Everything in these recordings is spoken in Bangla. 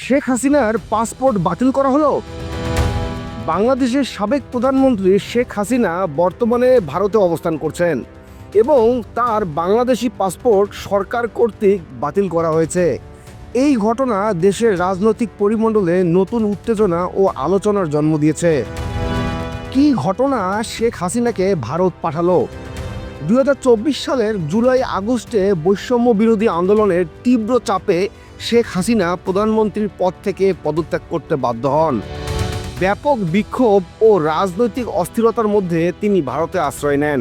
শেখ হাসিনার পাসপোর্ট বাতিল করা হলো। বাংলাদেশের সাবেক প্রধানমন্ত্রী শেখ হাসিনা বর্তমানে ভারতে অবস্থান করছেন এবং তার বাংলাদেশি পাসপোর্ট সরকার কর্তৃক বাতিল করা হয়েছে। এই ঘটনা দেশের রাজনৈতিক পরিমণ্ডলে নতুন উত্তেজনা ও আলোচনার জন্ম দিয়েছে। কি ঘটনা শেখ হাসিনাকে ভারত পাঠালো? 2024 সালের জুলাই আগস্টে বৈষম্য বিরোধী আন্দোলনের তীব্র চাপে শেখ হাসিনা প্রধানমন্ত্রীর পদ থেকে পদত্যাগ করতে বাধ্য হন। ব্যাপক বিক্ষোভ ও রাজনৈতিক অস্থিরতার মধ্যে তিনি ভারতে আশ্রয় নেন।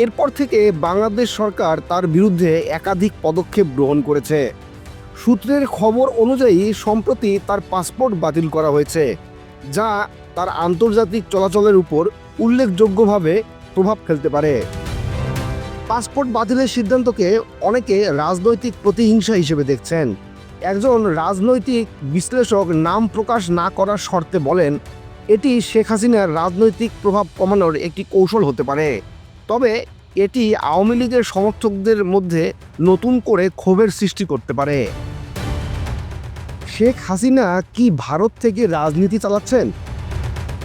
এরপর থেকে বাংলাদেশ সরকার তার বিরুদ্ধে একাধিক পদক্ষেপ গ্রহণ করেছে। সূত্রের খবর অনুযায়ী সম্প্রতি তার পাসপোর্ট বাতিল করা হয়েছে, যা তার আন্তর্জাতিক চলাচলের উপর উল্লেখযোগ্যভাবে প্রভাব ফেলতে পারে। পাসপোর্ট বাতিলের সিদ্ধান্তকে অনেকে রাজনৈতিক প্রতিহিংসা হিসেবে দেখছেন। একজন রাজনৈতিক বিশ্লেষক নাম প্রকাশ না করার শর্তে বলেন, এটি শেখ হাসিনার রাজনৈতিক প্রভাব কমানোর একটি কৌশল হতে পারে, তবে এটি আওয়ামী লীগের সমর্থকদের মধ্যে নতুন করে ক্ষোভের সৃষ্টি করতে পারে। শেখ হাসিনা কি ভারত থেকে রাজনীতি চালাচ্ছেন?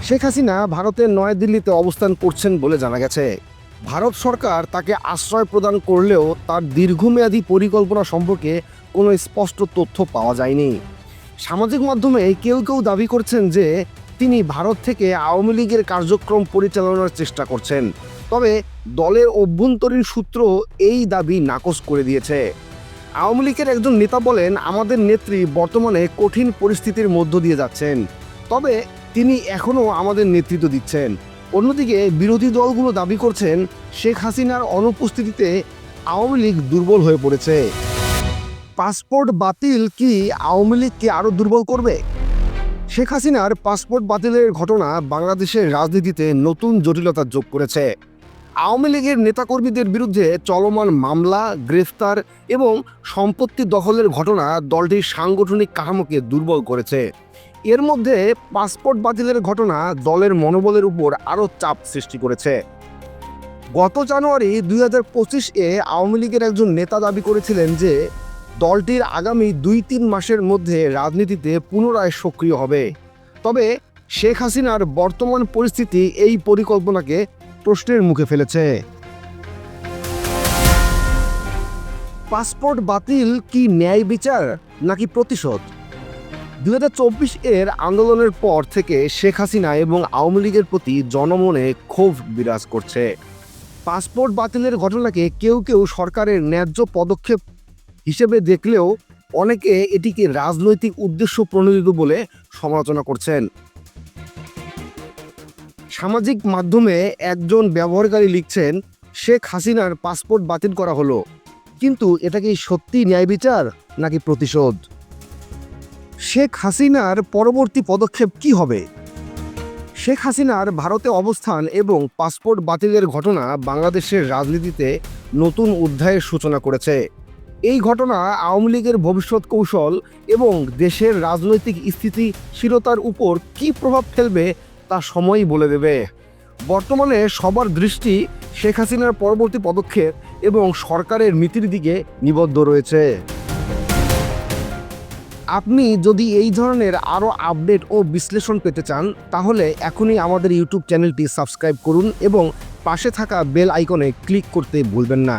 শেখ হাসিনা ভারতের নয়াদিল্লিতে অবস্থান করছেন বলে জানা গেছে। ভারত সরকার তাকে আশ্রয় প্রদান করলেও তার দীর্ঘমেয়াদী পরিকল্পনা সম্পর্কে কোনো স্পষ্ট তথ্য পাওয়া যায়নি। সামাজিক মাধ্যমে কেউ কেউ দাবি করছেন যে তিনি ভারত থেকে আওয়ামী লীগের কার্যক্রম পরিচালনার চেষ্টা করছেন, তবে দলের অভ্যন্তরীণ সূত্র এই দাবি নাকচ করে দিয়েছে। আওয়ামী লীগের একজন নেতা বলেন, আমাদের নেত্রী বর্তমানে কঠিন পরিস্থিতির মধ্য দিয়ে যাচ্ছেন, তবে তিনি এখনও আমাদের নেতৃত্ব দিচ্ছেন। অন্যদিকে বিরোধী দলগুলো দাবি করছেন শেখ হাসিনার অনুপস্থিতিতে আওয়ামী লীগ দুর্বল হয়ে পড়েছে। পাসপোর্ট বাতিল কি আওয়ামী লীগকে আরও দুর্বল করবে? শেখ হাসিনার পাসপোর্ট বাতিলের ঘটনা বাংলাদেশের রাজনীতিতে নতুন জটিলতা যোগ করেছে। আওয়ামী লীগের নেতাকর্মীদের বিরুদ্ধে চলমান মামলা, গ্রেফতার এবং সম্পত্তি দখলের ঘটনা দলটির সাংগঠনিক কাঠামোকে দুর্বল করেছে। এর মধ্যে পাসপোর্ট বাতিলের ঘটনা দলের মনোবলের উপর আরও চাপ সৃষ্টি করেছে। গত জানুয়ারি 2025-এ আওয়ামী লীগের একজন নেতা দাবি করেছিলেন যে দলটির আগামী 2-3 মাসের মধ্যে রাজনীতিতে পুনরায় সক্রিয় হবে। তবে শেখ হাসিনার বর্তমান পরিস্থিতি এই পরিকল্পনাকে প্রশ্নের মুখে ফেলেছে। পাসপোর্ট বাতিল কি ন্যায় বিচার নাকি প্রতিশোধ? 2024-এর আন্দোলনের পর থেকে শেখ হাসিনা এবং আওয়ামী লীগের প্রতি জনমনে ক্ষোভ বিরাজ করছে। পাসপোর্ট বাতিলের ঘটনাকে কেউ কেউ সরকারের ন্যায্য পদক্ষেপ হিসেবে দেখলেও অনেকে এটিকে রাজনৈতিক উদ্দেশ্য প্রণোদিত বলে সমালোচনা করছেন। সামাজিক মাধ্যমে একজন ব্যবহারকারী লিখছেন, শেখ হাসিনার পাসপোর্ট বাতিল করা হলো, কিন্তু এটা কি সত্যি ন্যায় বিচার নাকি প্রতিশোধ? শেখ হাসিনার পরবর্তী পদক্ষেপ কি হবে? শেখ হাসিনার ভারতে অবস্থান এবং পাসপোর্ট বাতিলের ঘটনা বাংলাদেশের রাজনীতিতে নতুন অধ্যায়ের সূচনা করেছে। এই ঘটনা আওয়ামী লীগের ভবিষ্যৎ কৌশল এবং দেশের রাজনৈতিক স্থিতিশীলতার উপর কী প্রভাব ফেলবে তা সময়ই বলে দেবে। বর্তমানে সবার দৃষ্টি শেখ হাসিনার পরবর্তী পদক্ষেপ এবং সরকারের নীতির দিকে নিবদ্ধ রয়েছে। আপনি যদি এই ধরনের আরও আপডেট ও বিশ্লেষণ পেতে চান, তাহলে এখনই আমাদের ইউটিউব চ্যানেলটি সাবস্ক্রাইব করুন এবং পাশে থাকা বেল আইকনে ক্লিক করতে ভুলবেন না।